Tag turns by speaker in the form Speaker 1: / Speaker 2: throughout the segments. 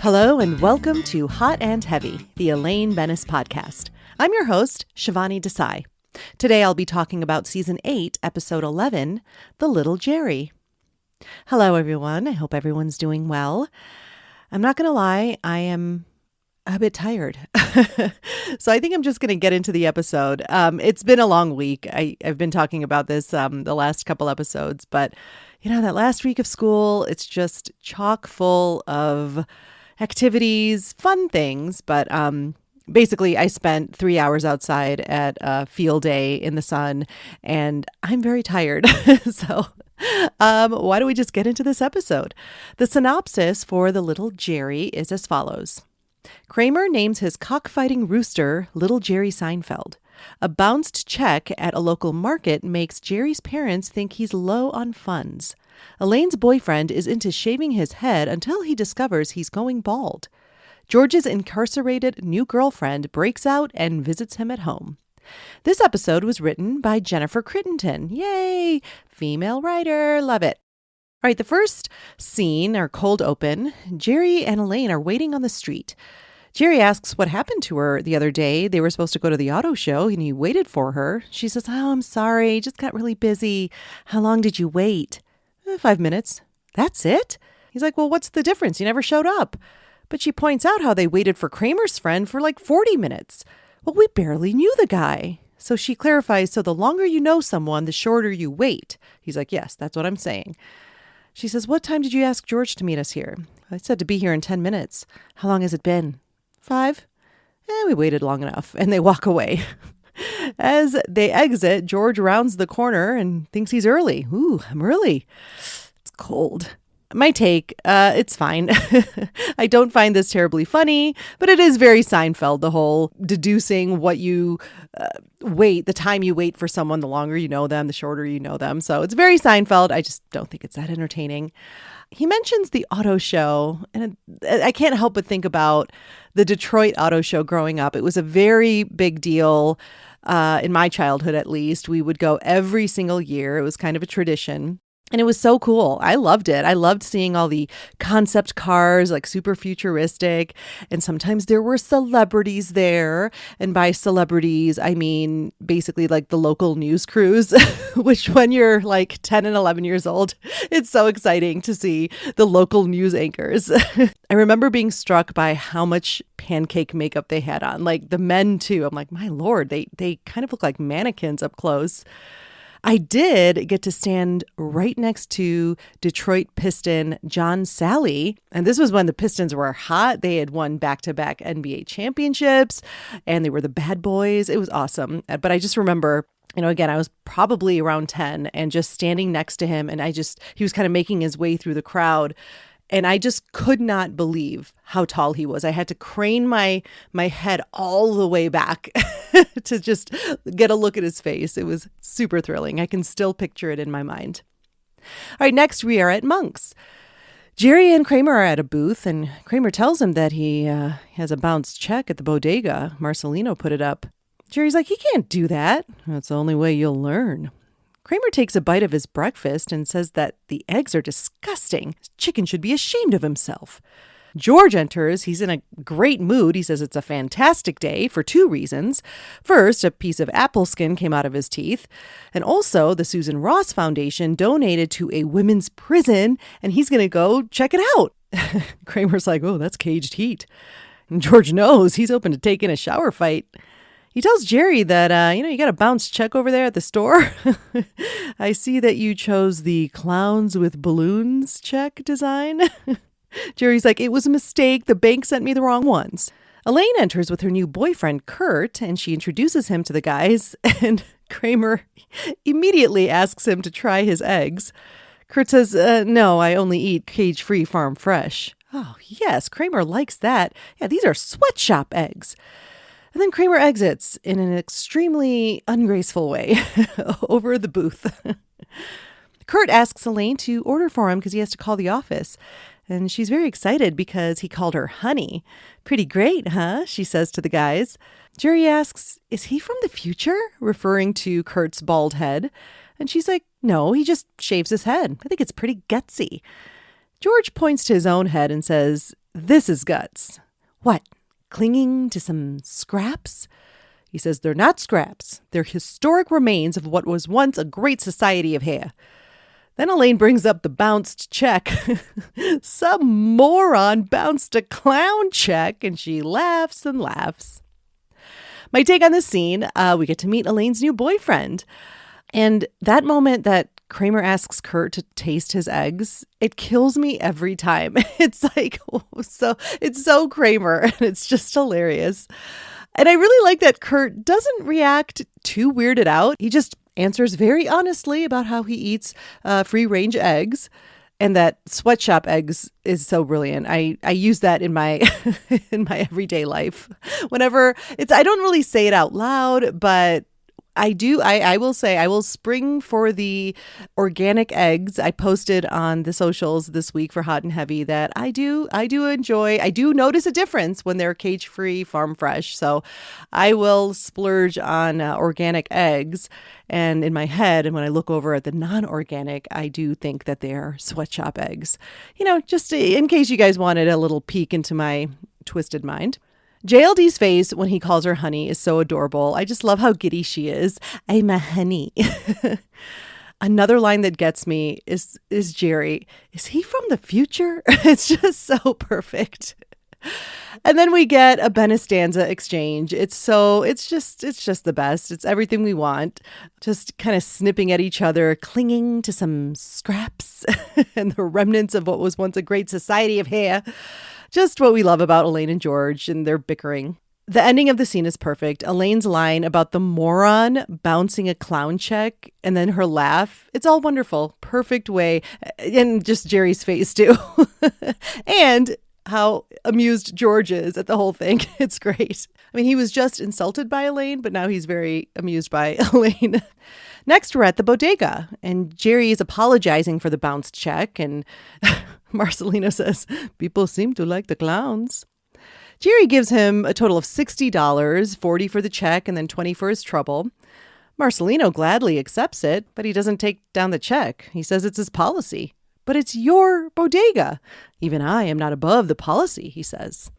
Speaker 1: Hello and welcome to Hot and Heavy, the Elaine Bennis podcast. I'm your host, Shivani Desai. Today I'll be talking about Season 8, Episode 11, The Little Jerry. Hello everyone, I hope everyone's doing well. I'm not going to lie, I am a bit tired. So I think I'm just going to get into the episode. It's been a long week. I've been talking about this the last couple episodes, but you know, that last week of school, it's just chock full of activities, fun things, but basically I spent 3 hours outside at a field day in the sun, and I'm very tired. So why don't we just get into this episode? The synopsis for The Little Jerry is as follows. Kramer names his cockfighting rooster Little Jerry Seinfeld. A bounced check at a local market makes Jerry's parents think he's low on funds. Elaine's boyfriend is into shaving his head until he discovers he's going bald. George's incarcerated new girlfriend breaks out and visits him at home. This episode was written by Jennifer Crittenton. Yay! Female writer. Love it. All right, the first scene, or cold open, Jerry and Elaine are waiting on the street. Jerry asks what happened to her the other day. They were supposed to go to the auto show and he waited for her. She says, "Oh, I'm sorry. Just got really busy. How long did you wait?" 5 minutes. That's it? He's like, "Well, what's the difference? You never showed up." But she points out how they waited for Kramer's friend for like 40 minutes. Well, we barely knew the guy. So she clarifies, so the longer you know someone, the shorter you wait. He's like, "Yes, that's what I'm saying." She says, "What time did you ask George to meet us here?" "I said to be here in 10 minutes. "How long has it been?" 5. We waited long enough, and they walk away. As they exit, George rounds the corner and thinks he's early. "Ooh, I'm early." It's cold. My take, it's fine. I don't find this terribly funny, but it is very Seinfeld, the whole deducing what you wait, the time you wait for someone, the longer you know them, the shorter you know them. So it's very Seinfeld. I just don't think it's that entertaining. He mentions the auto show, and I can't help but think about the Detroit auto show growing up. It was a very big deal in my childhood, at least. We would go every single year. It was kind of a tradition. And it was so cool. I loved it. I loved seeing all the concept cars, like super futuristic. And sometimes there were celebrities there. And by celebrities, I mean basically like the local news crews, which when you're like 10 and 11 years old, it's so exciting to see the local news anchors. I remember being struck by how much pancake makeup they had on, like the men too. I'm like, my Lord, they kind of look like mannequins up close. I did get to stand right next to Detroit Piston John Sally. And this was when the Pistons were hot. They had won back-to-back NBA championships and they were the bad boys. It was awesome. But I just remember, you know, again, I was probably around 10 and just standing next to him. And he was kind of making his way through the crowd. And I just could not believe how tall he was. I had to crane my head all the way back to just get a look at his face. It was super thrilling. I can still picture it in my mind. All right, next we are at Monk's. Jerry and Kramer are at a booth, and Kramer tells him that he has a bounced check at the bodega. Marcelino put it up. Jerry's like, "He can't do that." "That's the only way you'll learn." Kramer takes a bite of his breakfast and says that the eggs are disgusting. Chicken should be ashamed of himself. George enters. He's in a great mood. He says it's a fantastic day for 2 reasons. First, a piece of apple skin came out of his teeth. And also, the Susan Ross Foundation donated to a women's prison, and he's going to go check it out. Kramer's like, "Oh, that's caged heat." And George knows he's open to taking a shower fight. He tells Jerry that, you got a bounced check over there at the store. "I see that you chose the clowns with balloons check design." Jerry's like, "It was a mistake. The bank sent me the wrong ones." Elaine enters with her new boyfriend, Kurt, and she introduces him to the guys. And Kramer immediately asks him to try his eggs. Kurt says, "No, I only eat cage-free farm fresh." Oh, yes, Kramer likes that. Yeah, these are sweatshop eggs. And then Kramer exits in an extremely ungraceful way over the booth. Kurt asks Elaine to order for him because he has to call the office. And she's very excited because he called her honey. "Pretty great, huh?" she says to the guys. Jerry asks, "Is he from the future?" referring to Kurt's bald head. And she's like, "No, he just shaves his head. I think it's pretty gutsy." George points to his own head and says, This is guts. What? Clinging to some scraps? He says they're not scraps. They're historic remains of what was once a great society of hair. Then Elaine brings up the bounced check. Some moron bounced a clown check, and she laughs and laughs. My take on this scene, we get to meet Elaine's new boyfriend. And that moment that Kramer asks Kurt to taste his eggs, it kills me every time. It's like, it's so Kramer, and it's just hilarious. And I really like that Kurt doesn't react too weirded out. He just answers very honestly about how he eats free-range eggs, and that sweatshop eggs is so brilliant. I use that in my in my everyday life. Whenever I don't really say it out loud, but I do. I will say I will spring for the organic eggs. I posted on the socials this week for Hot and Heavy that I do enjoy. I do notice a difference when they're cage-free, farm fresh. So I will splurge on organic eggs. And in my head, and when I look over at the non-organic, I do think that they're sweatshop eggs. Just in case you guys wanted a little peek into my twisted mind. JLD's face when he calls her honey is so adorable. I just love how giddy she is. I'm a honey. Another line that gets me is Jerry. Is he from the future? It's just so perfect. And then we get a Benestanza exchange. It's just the best. It's everything we want. Just kind of snipping at each other, clinging to some scraps and the remnants of what was once a great society of hair. Just what we love about Elaine and George and their bickering. The ending of the scene is perfect. Elaine's line about the moron bouncing a clown check and then her laugh. It's all wonderful. Perfect way. And just Jerry's face too. And how amused George is at the whole thing. It's great. I mean, he was just insulted by Elaine, but now he's very amused by Elaine. Next, we're at the bodega, and Jerry is apologizing for the bounced check, and Marcelino says, people seem to like the clowns. Jerry gives him a total of $60, $40 for the check and then $20 for his trouble. Marcelino gladly accepts it, but he doesn't take down the check. He says it's his policy. But it's your bodega. Even I am not above the policy, he says.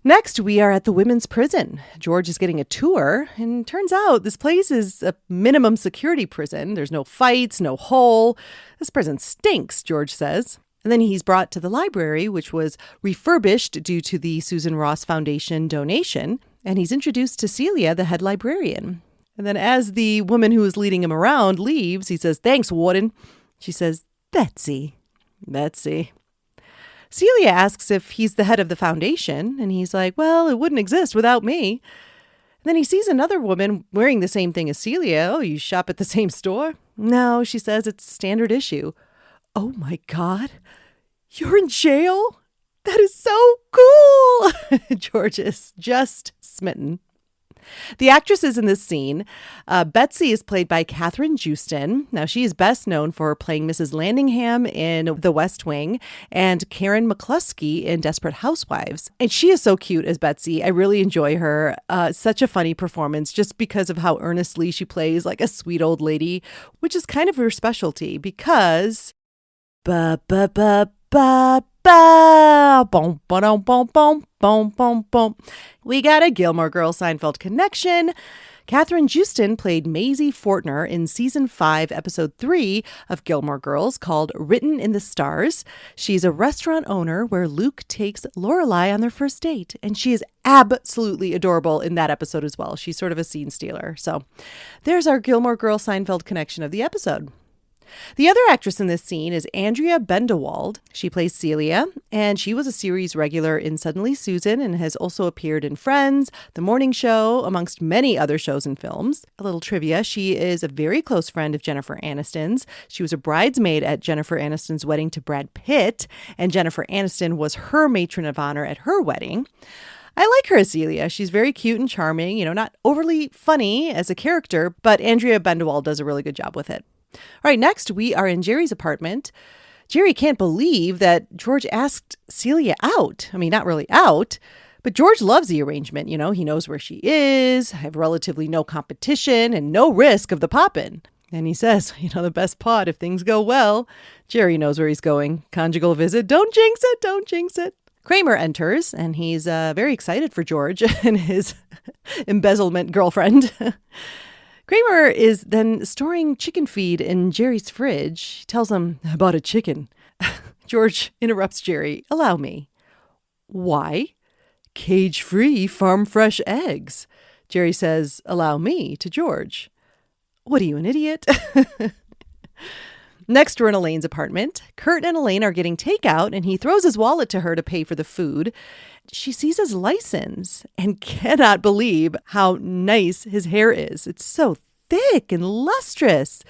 Speaker 1: Next, we are at the women's prison. George is getting a tour, and turns out this place is a minimum security prison. There's no fights, no hole. This prison stinks, George says. And then he's brought to the library, which was refurbished due to the Susan Ross Foundation donation. And he's introduced to Celia, the head librarian. And then as the woman who is leading him around leaves, he says, "Thanks, warden." She says, Betsy. Celia asks if he's the head of the foundation, and he's like, well, it wouldn't exist without me. And then he sees another woman wearing the same thing as Celia. Oh, you shop at the same store? No, she says, it's standard issue. Oh my God, you're in jail? That is so cool. George is just smitten. The actresses in this scene, Betsy is played by Katherine Joosten. Now, she is best known for playing Mrs. Landingham in The West Wing and Karen McCluskey in Desperate Housewives. And she is so cute as Betsy. I really enjoy her. Such a funny performance just because of how earnestly she plays like a sweet old lady, which is kind of her specialty because... Ba ba ba ba ba boom ba boom boom boom boom boom. We got a Gilmore Girls Seinfeld connection. Katherine Joosten played Maisie Fortner in season 5, episode 3 of Gilmore Girls called Written in the Stars. She's a restaurant owner where Luke takes Lorelai on their first date, and she is absolutely adorable in that episode as well. She's sort of a scene stealer. So there's our Gilmore Girls Seinfeld connection of the episode. The other actress in this scene is Andrea Bendewald. She plays Celia, and she was a series regular in Suddenly Susan and has also appeared in Friends, The Morning Show, amongst many other shows and films. A little trivia, she is a very close friend of Jennifer Aniston's. She was a bridesmaid at Jennifer Aniston's wedding to Brad Pitt, and Jennifer Aniston was her matron of honor at her wedding. I like her as Celia. She's very cute and charming, not overly funny as a character, but Andrea Bendewald does a really good job with it. All right, next we are in Jerry's apartment. Jerry can't believe that George asked Celia out. I mean, not really out, but George loves the arrangement. He knows where she is, have relatively no competition and no risk of the pop-in. And he says, the best part, if things go well, Jerry knows where he's going. Conjugal visit. Don't jinx it. Don't jinx it. Kramer enters, and he's very excited for George and his embezzlement girlfriend. Kramer is then storing chicken feed in Jerry's fridge. He tells him, "I bought a chicken." George interrupts Jerry. "Allow me." "Why?" "Cage-free, farm-fresh eggs." Jerry says, "Allow me," to George. "What are you, an idiot?" Next, we're in Elaine's apartment. Kurt and Elaine are getting takeout, and he throws his wallet to her to pay for the food. She sees his license and cannot believe how nice his hair is. It's so thick and lustrous.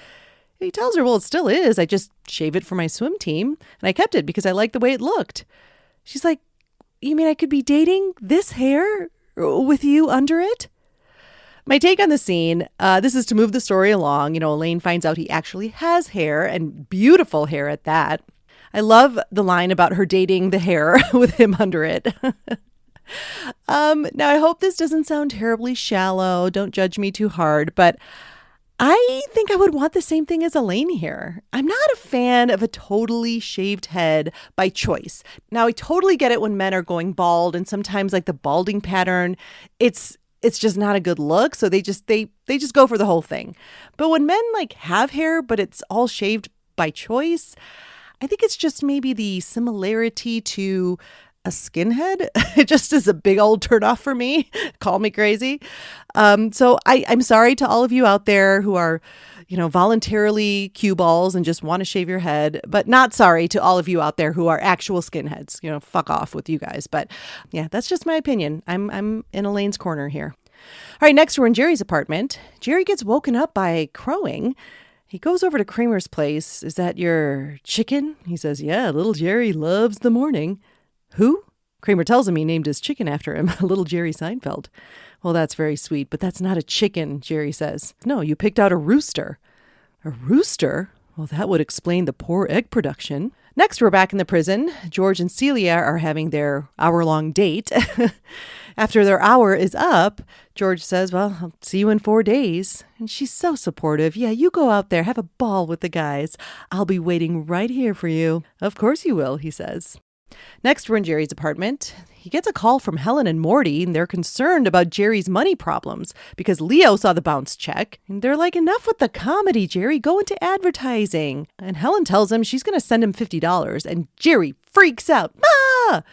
Speaker 1: He tells her, "Well, it still is. I just shave it for my swim team, and I kept it because I liked the way it looked." She's like, "You mean I could be dating this hair with you under it?" My take on the scene, this is to move the story along. Elaine finds out he actually has hair, and beautiful hair at that. I love the line about her dating the hair with him under it. Now, I hope this doesn't sound terribly shallow. Don't judge me too hard, but I think I would want the same thing as Elaine here. I'm not a fan of a totally shaved head by choice. Now, I totally get it when men are going bald, and sometimes like the balding pattern, it's just not a good look. So they just go for the whole thing. But when men like have hair, but it's all shaved by choice, I think it's just maybe the similarity to a skinhead. It just is a big old turnoff for me. Call me crazy. So I'm sorry to all of you out there who are, voluntarily cue balls and just want to shave your head, but not sorry to all of you out there who are actual skinheads. Fuck off with you guys. But yeah, that's just my opinion. I'm in Elaine's corner here. All right, next we're in Jerry's apartment. Jerry gets woken up by crowing. He goes over to Kramer's place. "Is that your chicken?" He says, "Yeah, little Jerry loves the morning." "Who?" Kramer tells him he named his chicken after him, little Jerry Seinfeld. "Well, that's very sweet, but that's not a chicken," Jerry says. "No, you picked out a rooster." "A rooster? Well, that would explain the poor egg production." Next, we're back in the prison. George and Celia are having their hour-long date. After their hour is up, George says, "Well, I'll see you in 4 days." And she's so supportive. "Yeah, you go out there, have a ball with the guys. I'll be waiting right here for you." "Of course you will," he says. Next, we're in Jerry's apartment. He gets a call from Helen and Morty, and they're concerned about Jerry's money problems because Leo saw the bounce check. And they're like, "Enough with the comedy, Jerry. Go into advertising." And Helen tells him she's going to send him $50, and Jerry freaks out. "Ah!"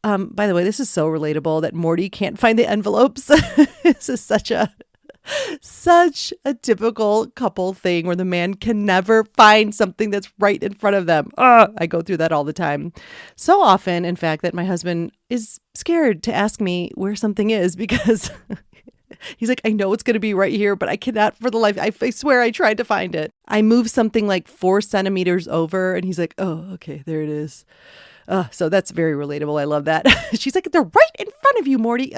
Speaker 1: By the way, this is so relatable that Morty can't find the envelopes. This is such a typical couple thing where the man can never find something that's right in front of them. I go through that all the time. So often, in fact, that my husband is scared to ask me where something is because he's like, "I know it's going to be right here, but I cannot for the life. I swear I tried to find it." I move something like 4 centimeters over and he's like, "Oh, okay, there it is." So that's very relatable. I love that. She's like, "They're right in front of you, Morty."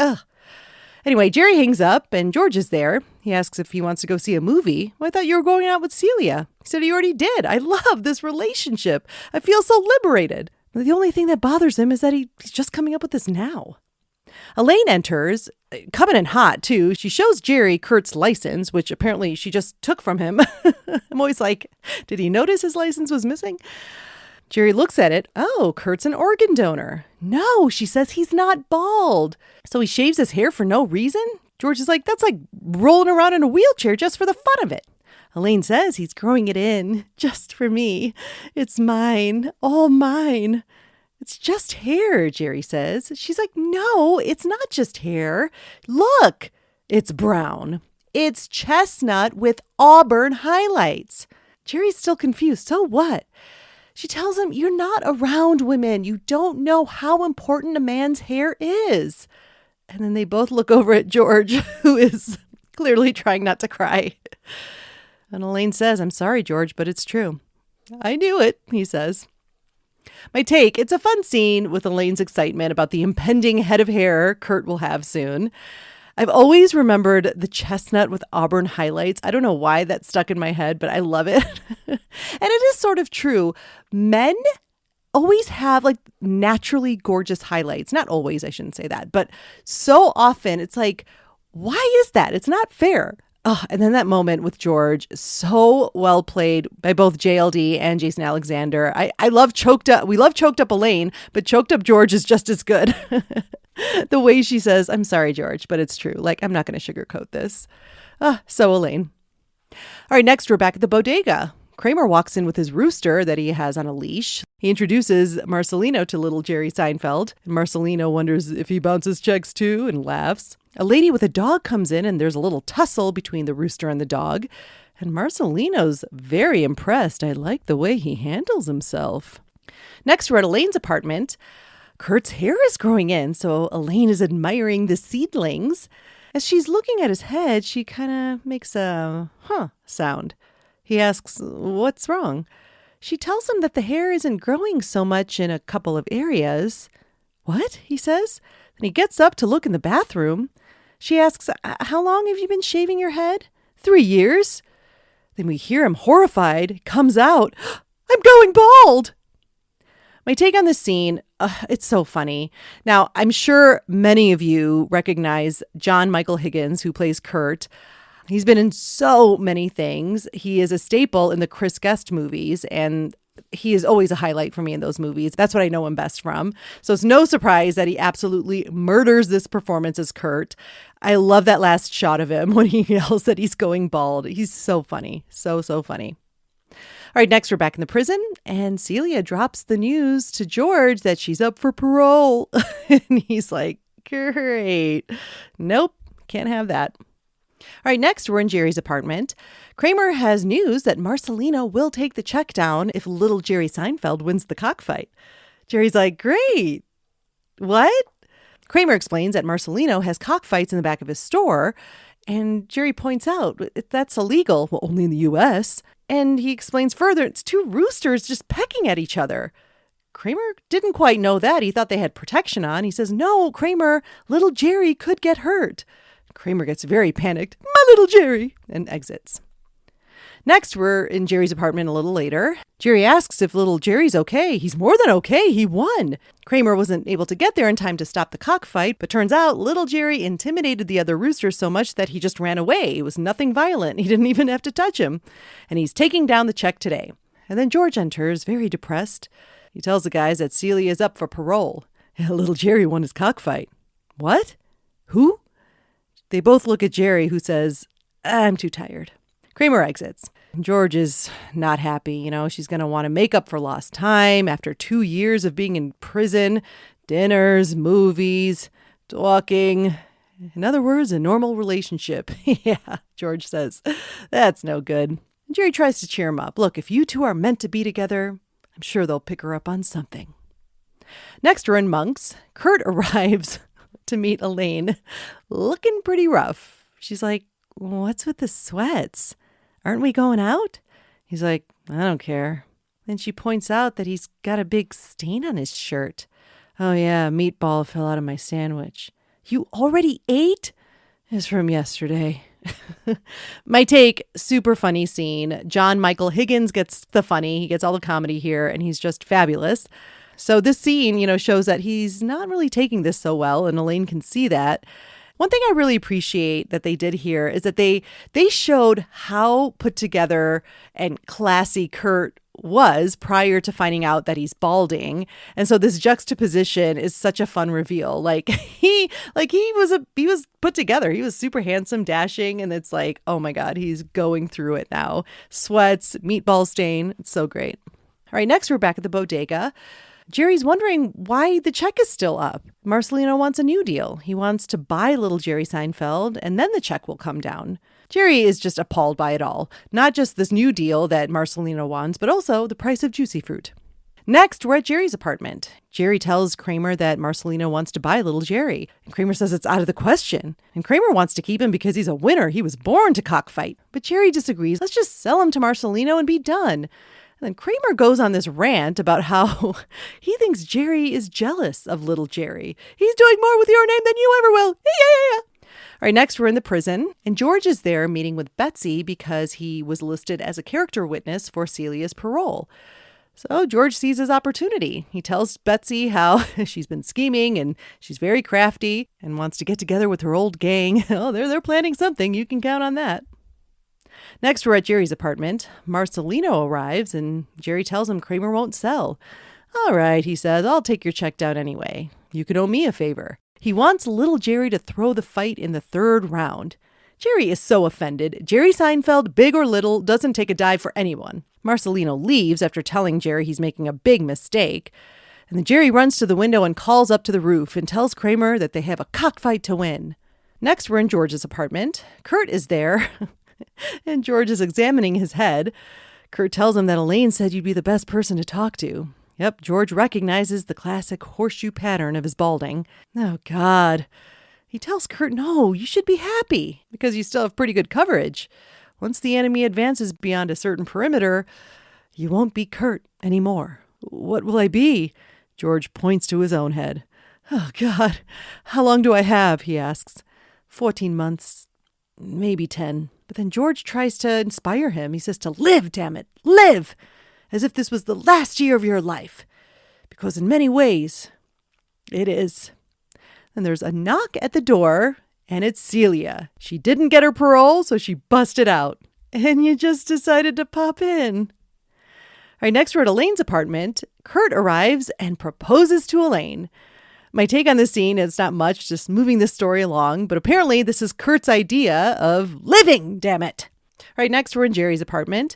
Speaker 1: Anyway, Jerry hangs up and George is there. He asks if he wants to go see a movie. "Well, I thought you were going out with Celia." He said he already did. "I love this relationship. I feel so liberated." The only thing that bothers him is that he's just coming up with this now. Elaine enters, coming in hot too. She shows Jerry Kurt's license, which apparently she just took from him. I'm always like, did he notice his license was missing? Jerry looks at it. "Oh, Kurt's an organ donor." "No," she says, "he's not bald." "So he shaves his hair for no reason?" George is like, "That's like rolling around in a wheelchair just for the fun of it." Elaine says he's growing it in just for me. "It's mine, all mine." "It's just hair," Jerry says. She's like, "No, it's not just hair. Look, it's brown. It's chestnut with auburn highlights." Jerry's still confused. "So what?" She tells him, "You're not around women. You don't know how important a man's hair is." And then they both look over at George, who is clearly trying not to cry. And Elaine says, "I'm sorry, George, but it's true." "I knew it," he says. My take, it's a fun scene with Elaine's excitement about the impending head of hair Kurt will have soon. I've always remembered the chestnut with auburn highlights. I don't know why that stuck in my head, but I love it. And it is sort of true. Men always have like naturally gorgeous highlights. Not always, I shouldn't say that, but so often it's like, why is that? It's not fair. Oh, and then that moment with George, so well played by both JLD and Jason Alexander. I love choked up. We love choked up Elaine, but choked up George is just as good. The way she says, I'm sorry, George, but it's true. Like, I'm not going to sugarcoat this. So Elaine. All right, next we're back at the bodega. Kramer walks in with his rooster that he has on a leash. He introduces Marcelino to little Jerry Seinfeld. And Marcelino wonders if he bounces checks too and laughs. A lady with a dog comes in and there's a little tussle between the rooster and the dog. And Marcelino's very impressed. I like the way he handles himself. Next, we're at Elaine's apartment. Kurt's hair is growing in, so Elaine is admiring the seedlings. As she's looking at his head, she kind of makes a sound. He asks, what's wrong? She tells him that the hair isn't growing so much in a couple of areas. What? He says. Then he gets up to look in the bathroom. She asks, how long have you been shaving your head? 3 years. Then we hear him horrified, comes out, I'm going bald. My take on this scene, it's so funny. Now, I'm sure many of you recognize John Michael Higgins, who plays Kurt. He's been in so many things. He is a staple in the Chris Guest movies, and he is always a highlight for me in those movies. That's what I know him best from. So it's no surprise that he absolutely murders this performance as Kurt. I love that last shot of him when he yells that he's going bald. He's so funny. So funny. All right, next we're back in the prison, and Celia drops the news to George that she's up for parole. And he's like, great. Nope, can't have that. All right, next we're in Jerry's apartment. Kramer has news that Marcelino will take the check down if little Jerry Seinfeld wins the cockfight. Jerry's like, great. What? Kramer explains that Marcelino has cockfights in the back of his store, and Jerry points out that's illegal, well, only in the U.S., and he explains further it's two roosters just pecking at each other. Kramer didn't quite know that. He thought they had protection on. He says, no, Kramer, little Jerry could get hurt. Kramer gets very panicked. My little Jerry, and exits. Next, we're in Jerry's apartment a little later. Jerry asks if little Jerry's okay. He's more than okay. He won. Kramer wasn't able to get there in time to stop the cockfight, but turns out little Jerry intimidated the other roosters so much that he just ran away. It was nothing violent. He didn't even have to touch him. And he's taking down the check today. And then George enters, very depressed. He tells the guys that Celia is up for parole. Little Jerry won his cockfight. What? Who? They both look at Jerry, who says, I'm too tired. Kramer exits. George is not happy. You know, she's going to want to make up for lost time after 2 years of being in prison, dinners, movies, talking. In other words, a normal relationship. Yeah, George says, that's no good. Jerry tries to cheer him up. Look, if you two are meant to be together, I'm sure they'll pick her up on something. Next, we're in Monk's. Kurt arrives to meet Elaine, looking pretty rough. She's like, what's with the sweats? Aren't we going out? He's like, I don't care. Then she points out that he's got a big stain on his shirt. Oh yeah, a meatball fell out of my sandwich. You already ate? It's from yesterday. My take, super funny scene. John Michael Higgins gets the funny. He gets all the comedy here, and he's just fabulous. So this scene, shows that he's not really taking this so well, and Elaine can see that. One thing I really appreciate that they did here is that they showed how put together and classy Kurt was prior to finding out that he's balding. And so this juxtaposition is such a fun reveal. He was put together. He was super handsome, dashing, and it's like, oh my God, he's going through it now. Sweats, meatball stain. It's so great. All right, next we're back at the bodega. Jerry's wondering why the check is still up. Marcelino wants a new deal. He wants to buy little Jerry Seinfeld, and then the check will come down. Jerry is just appalled by it all. Not just this new deal that Marcelino wants, but also the price of juicy fruit. Next, we're at Jerry's apartment. Jerry tells Kramer that Marcelino wants to buy little Jerry. And Kramer says it's out of the question. And Kramer wants to keep him because he's a winner. He was born to cockfight. But Jerry disagrees. Let's just sell him to Marcelino and be done. And then Kramer goes on this rant about how he thinks Jerry is jealous of little Jerry. He's doing more with your name than you ever will. Yeah. All right, next we're in the prison, and George is there meeting with Betsy because he was listed as a character witness for Celia's parole. So George sees his opportunity. He tells Betsy how she's been scheming and she's very crafty and wants to get together with her old gang. Oh, they're planning something. You can count on that. Next, we're at Jerry's apartment. Marcelino arrives, and Jerry tells him Kramer won't sell. All right, he says, I'll take your check down anyway. You can owe me a favor. He wants little Jerry to throw the fight in the 3rd round. Jerry is so offended. Jerry Seinfeld, big or little, doesn't take a dive for anyone. Marcelino leaves after telling Jerry he's making a big mistake. And then Jerry runs to the window and calls up to the roof and tells Kramer that they have a cockfight to win. Next, we're in George's apartment. Kurt is there, and George is examining his head. Kurt tells him that Elaine said you'd be the best person to talk to. Yep, George recognizes the classic horseshoe pattern of his balding. Oh, God. He tells Kurt, no, you should be happy because you still have pretty good coverage. Once the enemy advances beyond a certain perimeter, you won't be Kurt anymore. What will I be? George points to his own head. Oh, God, how long do I have? He asks. 14 months, maybe 10. But then George tries to inspire him. He says to live, damn it, live, as if this was the last year of your life. Because in many ways, it is. And there's a knock at the door, and it's Celia. She didn't get her parole, so she busted out. And you just decided to pop in. All right, next we're at Elaine's apartment. Kurt arrives and proposes to Elaine. My take on this scene is not much, just moving this story along, but apparently this is Kurt's idea of living, damn it. All right, next we're in Jerry's apartment.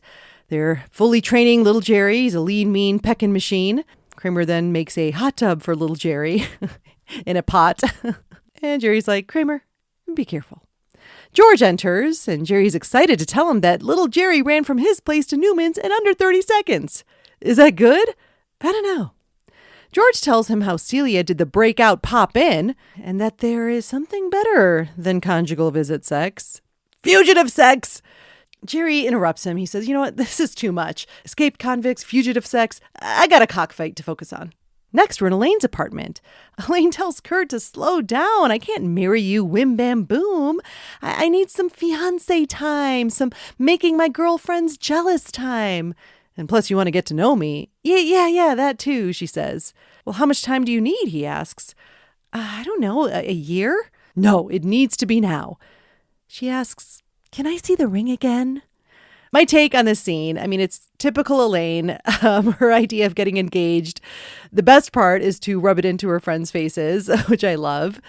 Speaker 1: They're fully training little Jerry. He's a lean, mean pecking machine. Kramer then makes a hot tub for little Jerry in a pot. And Jerry's like, Kramer, be careful. George enters, and Jerry's excited to tell him that little Jerry ran from his place to Newman's in under 30 seconds. Is that good? I don't know. George tells him how Celia did the breakout pop in, and that there is something better than conjugal visit sex. Fugitive sex! Jerry interrupts him. He says, you know what? This is too much. Escaped convicts, fugitive sex. I got a cockfight to focus on. Next, we're in Elaine's apartment. Elaine tells Kurt to slow down. I can't marry you, whim bam boom. I need some fiancé time, some making my girlfriends jealous time. And plus, you want to get to know me. Yeah, that too, she says. Well, how much time do you need, he asks. I don't know, a year? No, it needs to be now. She asks, can I see the ring again? My take on this scene, I mean, it's typical Elaine, her idea of getting engaged. The best part is to rub it into her friends' faces, which I love.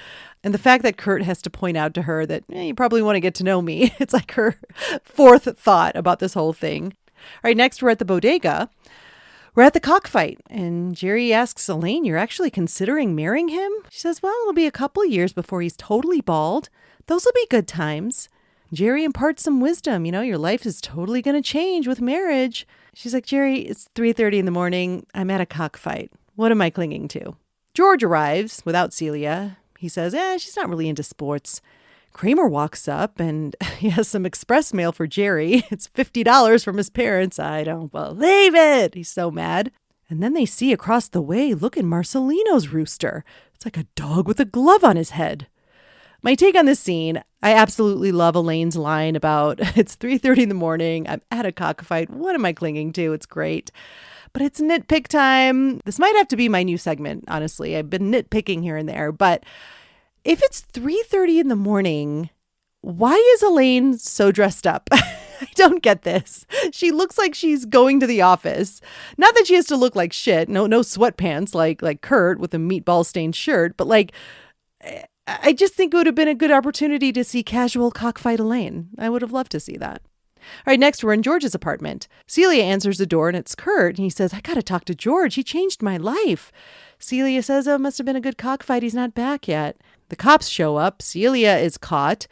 Speaker 1: And the fact that Kurt has to point out to her that you probably want to get to know me. It's like her 4th thought about this whole thing. All right, next we're at the bodega. We're at the cockfight, and Jerry asks Elaine, you're actually considering marrying him? She says, well, it'll be a couple years before he's totally bald. Those will be good times. Jerry imparts some wisdom. You know, your life is totally going to change with marriage. She's like, Jerry, it's 3:30 in the morning. I'm at a cockfight. What am I clinging to? George arrives without Celia. He says, she's not really into sports. Kramer walks up and he has some express mail for Jerry. It's $50 from his parents. I don't believe it. He's so mad. And then they see across the way, look at Marcelino's rooster. It's like a dog with a glove on his head. My take on this scene, I absolutely love Elaine's line about it's 3:30 in the morning. I'm at a cockfight. What am I clinging to? It's great. But it's nitpick time. This might have to be my new segment, honestly. I've been nitpicking here and there. But if it's 3:30 in the morning, why is Elaine so dressed up? I don't get this. She looks like she's going to the office. Not that she has to look like shit. No sweatpants like Kurt with a meatball stained shirt. But I just think it would have been a good opportunity to see casual cockfight Elaine. I would have loved to see that. All right, next we're in George's apartment. Celia answers the door and it's Kurt. And he says, I got to talk to George. He changed my life. Celia says, it must have been a good cockfight. He's not back yet. The cops show up. Celia is caught.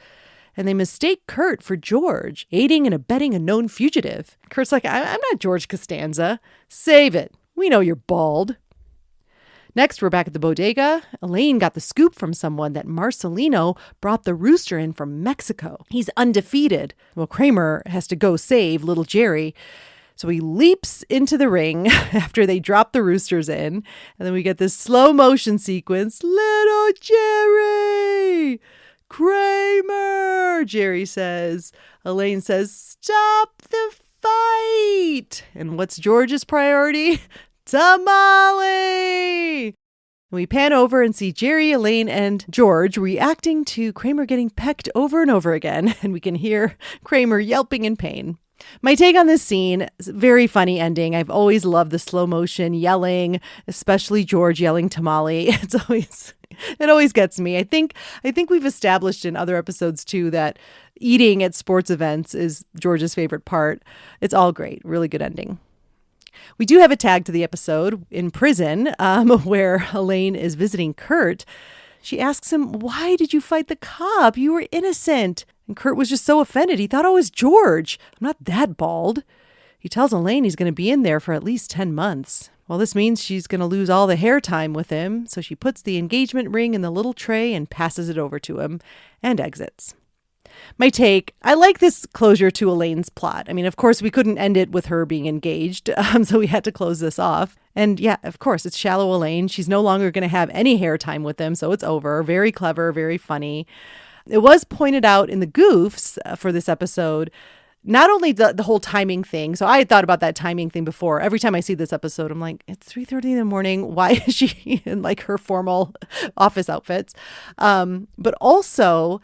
Speaker 1: And they mistake Kurt for George, aiding and abetting a known fugitive. Kurt's like, I'm not George Costanza. Save it. We know you're bald. Next, we're back at the bodega. Elaine got the scoop from someone that Marcelino brought the rooster in from Mexico. He's undefeated. Well, Kramer has to go save little Jerry. So he leaps into the ring after they drop the roosters in. And then we get this slow motion sequence. Little Jerry! Kramer! Jerry says. Elaine says, stop the fight! And what's George's priority? Tamale! We pan over and see Jerry, Elaine, and George reacting to Kramer getting pecked over and over again, and we can hear Kramer yelping in pain. My take on this scene is a very funny ending. I've always loved the slow motion yelling, especially George yelling tamale. It always gets me. I think we've established in other episodes too that eating at sports events is George's favorite part. It's all great. Really good ending. We do have a tag to the episode in prison where Elaine is visiting Kurt. She asks him, "Why did you fight the cop? You were innocent." And Kurt was just so offended. He thought I was George. I'm not that bald. He tells Elaine he's going to be in there for at least 10 months. Well, this means she's going to lose all the hair time with him. So she puts the engagement ring in the little tray and passes it over to him and exits. My take, I like this closure to Elaine's plot. I mean, of course, we couldn't end it with her being engaged, so we had to close this off. And yeah, of course, it's shallow Elaine. She's no longer going to have any hair time with him, so it's over. Very clever, very funny. It was pointed out in the goofs for this episode, not only the whole timing thing. So I had thought about that timing thing before. Every time I see this episode, I'm like, it's 3:30 in the morning. Why is she in like her formal office outfits? But also,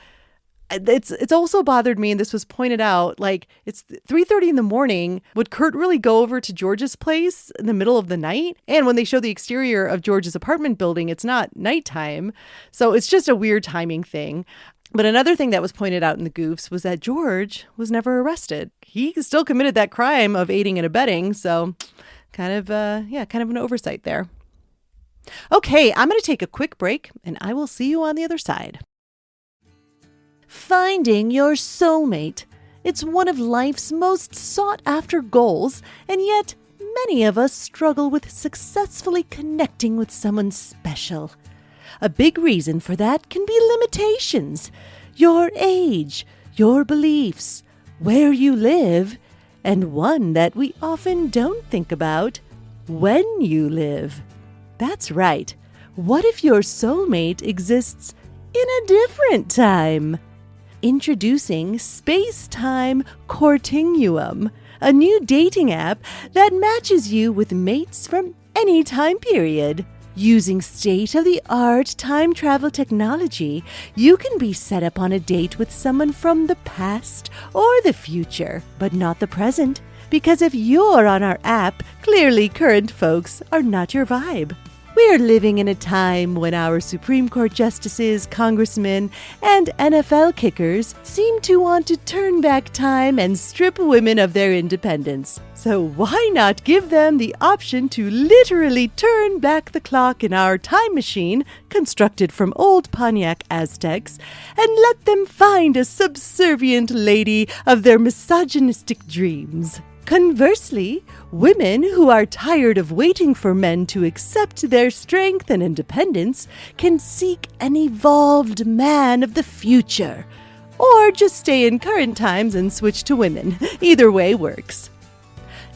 Speaker 1: it's also bothered me, and this was pointed out, like, it's 3:30 in the morning. Would Kurt really go over to George's place in the middle of the night? And when they show the exterior of George's apartment building, it's not nighttime. So it's just a weird timing thing. But another thing that was pointed out in the goofs was that George was never arrested. He still committed that crime of aiding and abetting. So kind of an oversight there. Okay, I'm going to take a quick break, and I will see you on the other side. Finding your soulmate. It's one of life's most sought-after goals, and yet many of us struggle with successfully connecting with someone special. A big reason for that can be limitations. Your age, your beliefs, where you live, and one that we often don't think about, when you live. That's right. What if your soulmate exists in a different time? Introducing Space-Time Courtinguum, a new dating app that matches you with mates from any time period. Using state-of-the-art time travel technology, you can be set up on a date with someone from the past or the future, but not the present, because if you're on our app, clearly current folks are not your vibe. We're living in a time when our Supreme Court justices, congressmen, and NFL kickers seem to want to turn back time and strip women of their independence. So why not give them the option to literally turn back the clock in our time machine, constructed from old Pontiac Aztecs, and let them find a subservient lady of their misogynistic dreams? Conversely, women who are tired of waiting for men to accept their strength and independence can seek an evolved man of the future, or just stay in current times and switch to women. Either way works.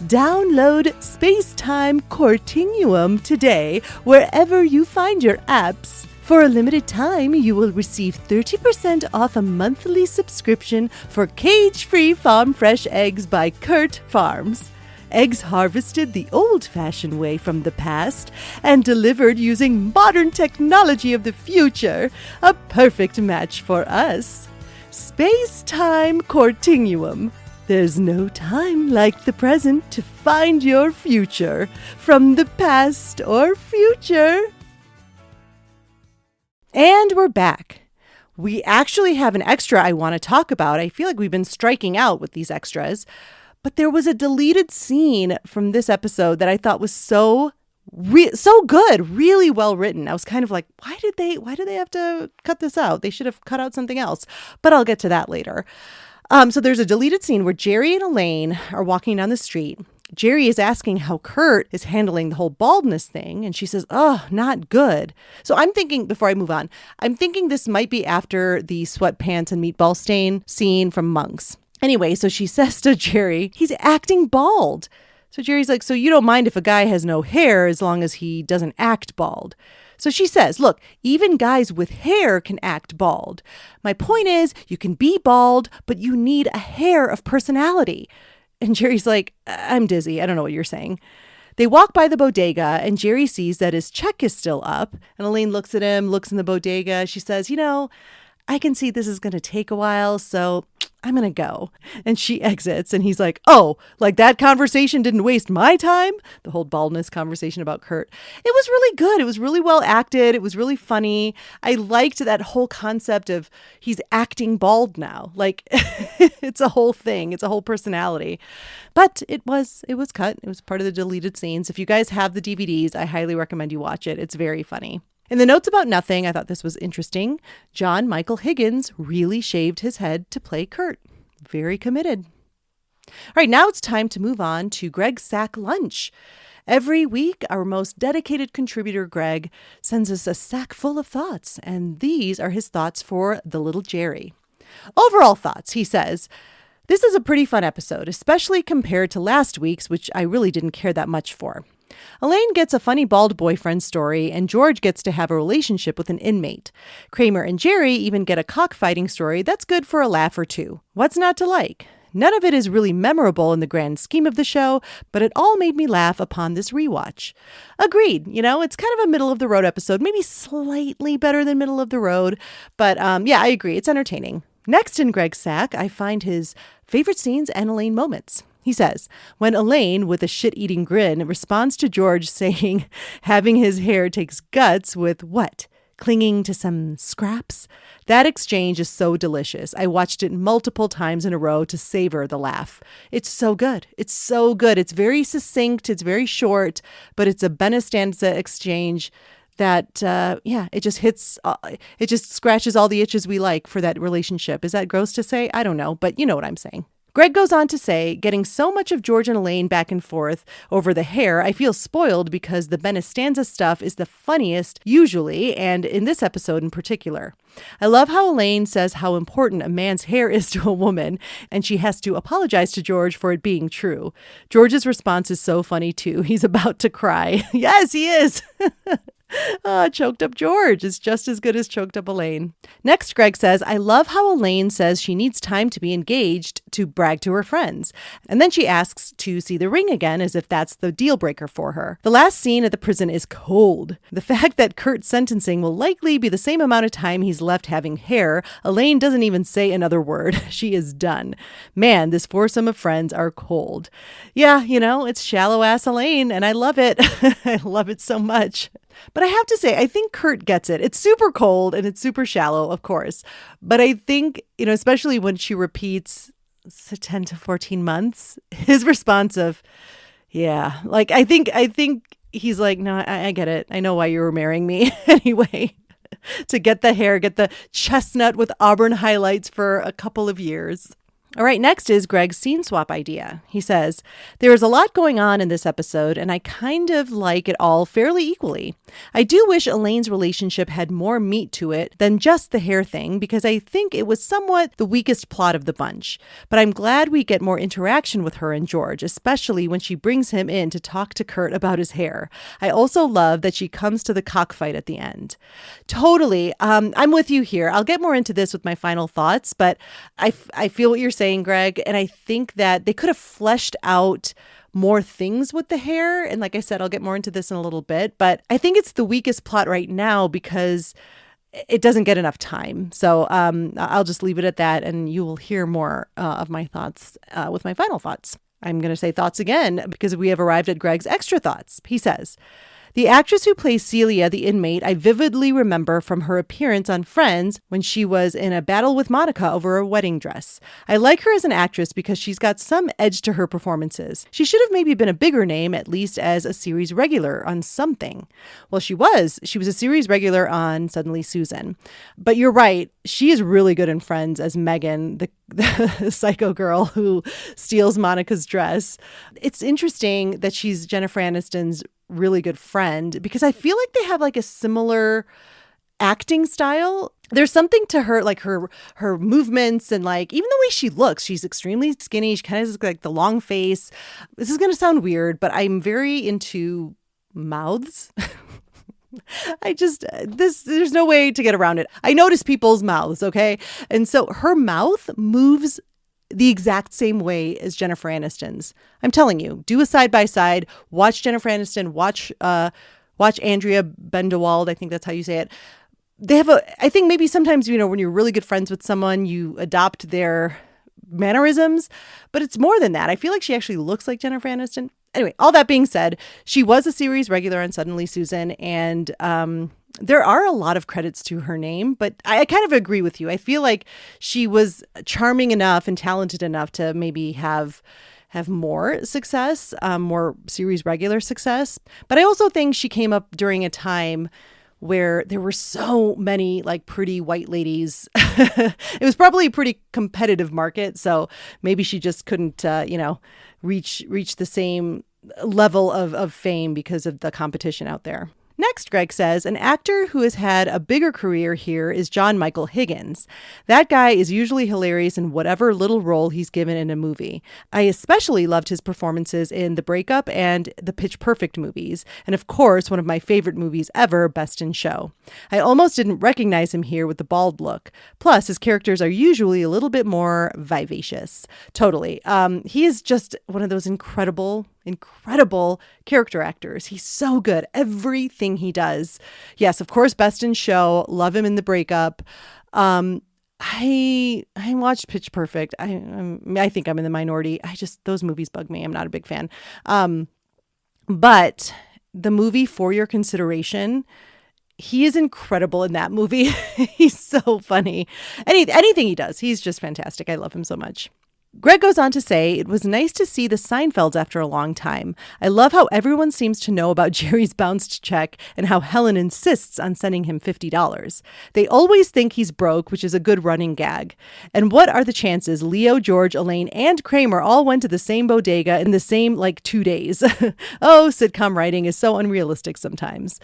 Speaker 1: Download Space-Time Courtinguum today wherever you find your apps. For a limited time, you will receive 30% off a monthly subscription for cage-free farm fresh eggs by Kurt Farms. Eggs harvested the old-fashioned way from the past and delivered using modern technology of the future. A perfect match for us. Space-Time Courtinguum. There's no time like the present to find your future from the past or future. And we're back. We actually have an extra I want to talk about. I feel like we've been striking out with these extras. But there was a deleted scene from this episode that I thought was so good, really well written. I was kind of like, why did they have to cut this out? They should have cut out something else. But I'll get to that later. So there's a deleted scene where Jerry and Elaine are walking down the street. Jerry is asking how Kurt is handling the whole baldness thing, and she says, "Oh, not good." So I'm thinking, before I move on, I'm thinking this might be after the sweatpants and meatball stain scene from Monks. Anyway, so she says to Jerry, he's acting bald. So Jerry's like, "So you don't mind if a guy has no hair as long as he doesn't act bald?" So she says, "Look, even guys with hair can act bald. My point is, you can be bald, but you need a hair of personality." And Jerry's like, "I'm dizzy. I don't know what you're saying." They walk by the bodega and Jerry sees that his check is still up. And Elaine looks at him, looks in the bodega. She says, I can see this is going to take a while, so I'm going to go. And she exits and he's like, oh, like that conversation didn't waste my time? The whole baldness conversation about Kurt. It was really good. It was really well acted. It was really funny. I liked that whole concept of he's acting bald now. Like it's a whole thing. It's a whole personality. But it was cut. It was part of the deleted scenes. If you guys have the DVDs, I highly recommend you watch it. It's very funny. In the notes about nothing, I thought this was interesting. John Michael Higgins really shaved his head to play Kurt. Very committed. All right, now it's time to move on to Greg's Sack Lunch. Every week, our most dedicated contributor, Greg, sends us a sack full of thoughts, and these are his thoughts for The Little Jerry. Overall thoughts, he says, this is a pretty fun episode, especially compared to last week's, which I really didn't care that much for. Elaine gets a funny bald boyfriend story, and George gets to have a relationship with an inmate. Kramer and Jerry even get a cockfighting story that's good for a laugh or two. What's not to like? None of it is really memorable in the grand scheme of the show, but it all made me laugh upon this rewatch. Agreed. It's kind of a middle-of-the-road episode, maybe slightly better than middle of the road, but yeah, I agree. It's entertaining. Next in Greg's Sack, I find his favorite scenes and Elaine moments. He says, when Elaine, with a shit-eating grin, responds to George saying having his hair takes guts with what? Clinging to some scraps? That exchange is so delicious. I watched it multiple times in a row to savor the laugh. It's so good. It's so good. It's very succinct. It's very short, but it's a Benestanza exchange that, it just hits, it just scratches all the itches we like for that relationship. Is that gross to say? I don't know, but you know what I'm saying. Greg goes on to say, getting so much of George and Elaine back and forth over the hair, I feel spoiled because the Benestanza stuff is the funniest usually, and in this episode in particular. I love how Elaine says how important a man's hair is to a woman, and she has to apologize to George for it being true. George's response is so funny too. He's about to cry. Yes, he is. Choked up George is just as good as choked up Elaine. Next, Greg says, I love how Elaine says she needs time to be engaged to brag to her friends. And then she asks to see the ring again as if that's the deal breaker for her. The last scene at the prison is cold. The fact that Kurt's sentencing will likely be the same amount of time he's left having hair, Elaine doesn't even say another word. She is done. Man, this foursome of friends are cold. Yeah, it's shallow ass Elaine, and I love it. I love it so much. But I have to say, I think Kurt gets it. It's super cold and it's super shallow, of course. But I think, especially when she repeats 10 to 14 months, his response of, yeah, like, I think he's like, no, I get it. I know why you were marrying me anyway. To get the hair, get the chestnut with auburn highlights for a couple of years. All right, next is Greg's scene swap idea. He says, there is a lot going on in this episode, and I kind of like it all fairly equally. I do wish Elaine's relationship had more meat to it than just the hair thing, because I think it was somewhat the weakest plot of the bunch. But I'm glad we get more interaction with her and George, especially when she brings him in to talk to Kurt about his hair. I also love that she comes to the cockfight at the end. Totally. I'm with you here. I'll get more into this with my final thoughts, but I feel what you're saying, Greg, and I think that they could have fleshed out more things with the hair. And like I said, I'll get more into this in a little bit, but I think it's the weakest plot right now because it doesn't get enough time. So I'll just leave it at that, and you will hear more of my thoughts with my final thoughts. I'm going to say thoughts again because we have arrived at Greg's extra thoughts. He says, the actress who plays Celia, the inmate, I vividly remember from her appearance on Friends when she was in a battle with Monica over a wedding dress. I like her as an actress because she's got some edge to her performances. She should have maybe been a bigger name, at least as a series regular on something. Well, she was a series regular on Suddenly Susan. But you're right, she is really good in Friends as Megan, the psycho girl who steals Monica's dress. It's interesting that she's Jennifer Aniston's really good friend because I feel like they have like a similar acting style. There's something to her, like her movements and like even the way she looks. She's extremely skinny. She kind of has like the long face. This is going to sound weird, but I'm very into mouths. There's no way to get around it. I notice people's mouths, okay? And so her mouth moves the exact same way as Jennifer Aniston's. I'm telling you, do a side-by-side, watch Jennifer Aniston, watch Andrea Bendewald, I think that's how you say it. They have I think maybe sometimes, when you're really good friends with someone, you adopt their mannerisms, but it's more than that. I feel like she actually looks like Jennifer Aniston. Anyway, all that being said, she was a series regular on Suddenly Susan, and there are a lot of credits to her name, but I kind of agree with you. I feel like she was charming enough and talented enough to maybe have more success, more series regular success. But I also think she came up during a time where there were so many like pretty white ladies. It was probably a pretty competitive market. So maybe she just couldn't, reach the same level of fame because of the competition out there. Next, Greg says, an actor who has had a bigger career here is John Michael Higgins. That guy is usually hilarious in whatever little role he's given in a movie. I especially loved his performances in The Breakup and the Pitch Perfect movies. And of course, one of my favorite movies ever, Best in Show. I almost didn't recognize him here with the bald look. Plus, his characters are usually a little bit more vivacious. Totally. He is just one of those incredible character actors. He's so good. Everything he does. Yes, of course, Best in Show. Love him in The Breakup. I watched Pitch Perfect. I think I'm in the minority. Those movies bug me. I'm not a big fan. But the movie For Your Consideration, he is incredible in that movie. He's so funny. Anything he does, he's just fantastic. I love him so much. Greg goes on to say, it was nice to see the Seinfelds after a long time. I love how everyone seems to know about Jerry's bounced check and how Helen insists on sending him $50. They always think he's broke, which is a good running gag. And what are the chances Leo, George, Elaine, and Kramer all went to the same bodega in the same, 2 days? Oh, sitcom writing is so unrealistic sometimes.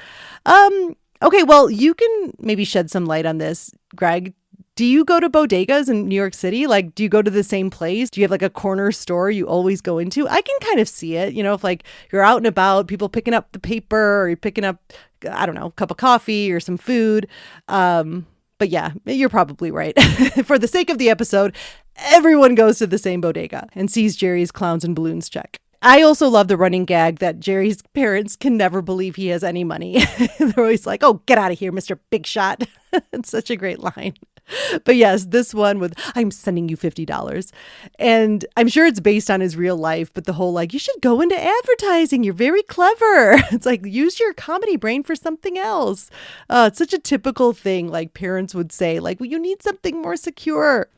Speaker 1: Okay, well, you can maybe shed some light on this, Greg. Do you go to bodegas in New York City? Do you go to the same place? Do you have a corner store you always go into? I can kind of see it, if you're out and about, people picking up the paper, or you're picking up, I don't know, a cup of coffee or some food. But yeah, you're probably right. For the sake of the episode, everyone goes to the same bodega and sees Jerry's Clowns and Balloons check. I also love the running gag that Jerry's parents can never believe he has any money. They're always like, oh, get out of here, Mr. Big Shot. It's such a great line. But yes, this one with, I'm sending you $50. And I'm sure it's based on his real life, but the whole you should go into advertising. You're very clever. It's use your comedy brain for something else. It's such a typical thing parents would say, well, you need something more secure.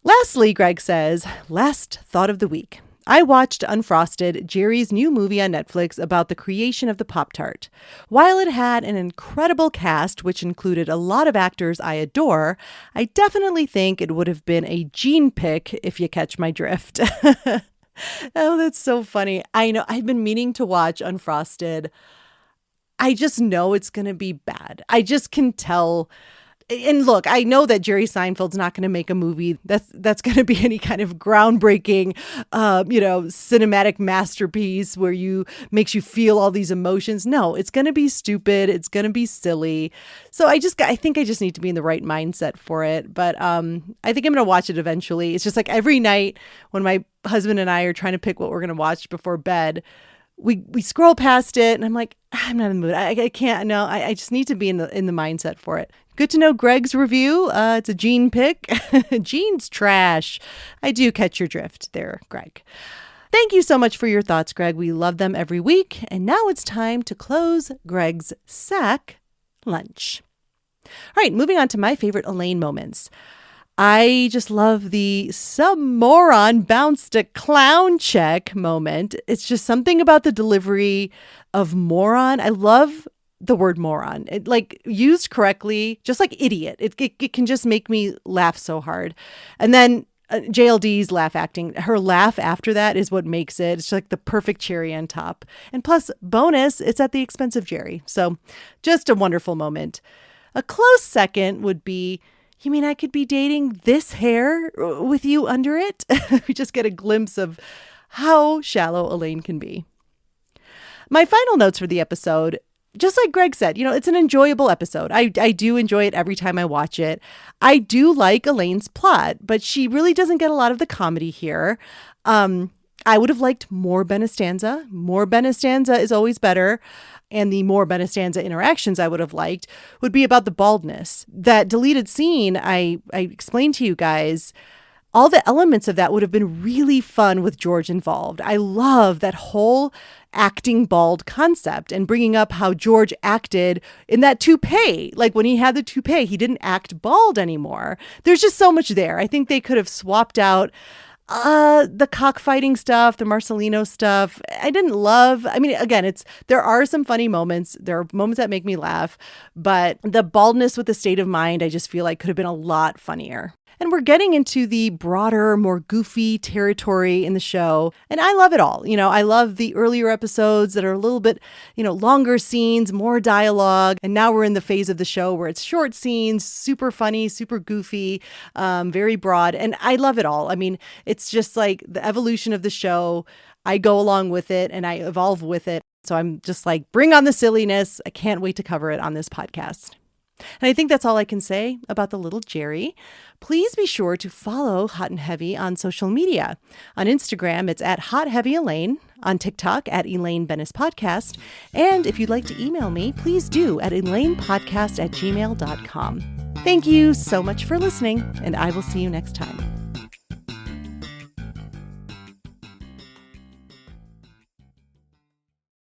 Speaker 1: Lastly, Greg says, last thought of the week. I watched Unfrosted, Jerry's new movie on Netflix about the creation of the Pop-Tart. While it had an incredible cast, which included a lot of actors I adore, I definitely think it would have been a Gene pick, if you catch my drift. Oh, that's so funny. I know. I've been meaning to watch Unfrosted. I just know it's going to be bad. I just can tell. And look, I know that Jerry Seinfeld's not going to make a movie that's going to be any kind of groundbreaking, cinematic masterpiece where makes you feel all these emotions. No, it's going to be stupid. It's going to be silly. So I think I just need to be in the right mindset for it. But I think I'm going to watch it eventually. It's just every night when my husband and I are trying to pick what we're going to watch before bed, we scroll past it and I'm like, I'm not in the mood. I can't. No, I just need to be in the mindset for it. Good to know Greg's review. It's a Gene pick. Gene's trash. I do catch your drift there, Greg. Thank you so much for your thoughts, Greg. We love them every week. And now it's time to close Greg's sack lunch. All right, moving on to my favorite Elaine moments. I just love the some moron bounced a clown check moment. It's just something about the delivery of moron. I love the word moron. It, used correctly, just like idiot. It can just make me laugh so hard. And then JLD's laugh acting, her laugh after that is what makes it. It's the perfect cherry on top. And plus, bonus, it's at the expense of Jerry. So just a wonderful moment. A close second would be, you mean I could be dating this hair with you under it? We just get a glimpse of how shallow Elaine can be. My final notes for the episode. just like Greg said, it's an enjoyable episode. I do enjoy it every time I watch it. I do like Elaine's plot, but she really doesn't get a lot of the comedy here. I would have liked more Benestanza. More Benestanza is always better. And the more Benestanza interactions I would have liked would be about the baldness. That deleted scene I explained to you guys, all the elements of that would have been really fun with George involved. I love that whole acting bald concept and bringing up how George acted in that toupee. Like when he had the toupee, he didn't act bald anymore. There's just so much there. I think they could have swapped out the cockfighting stuff, the Marcelino stuff. I didn't love, again, there are some funny moments. There are moments that make me laugh, but the baldness with the state of mind, I just feel like could have been a lot funnier. And we're getting into the broader, more goofy territory in the show. And I love it all. I love the earlier episodes that are a little bit, longer scenes, more dialogue. And now we're in the phase of the show where it's short scenes, super funny, super goofy, very broad. And I love it all. It's just like the evolution of the show. I go along with it and I evolve with it. So I'm just like, bring on the silliness. I can't wait to cover it on this podcast. And I think that's all I can say about the little Jerry. Please be sure to follow Hot and Heavy on social media. On Instagram, it's at Hot Heavy Elaine. On TikTok, at Elaine Benes Podcast. And if you'd like to email me, please do at elainepodcast@gmail.com. Thank you so much for listening, and I will see you next time.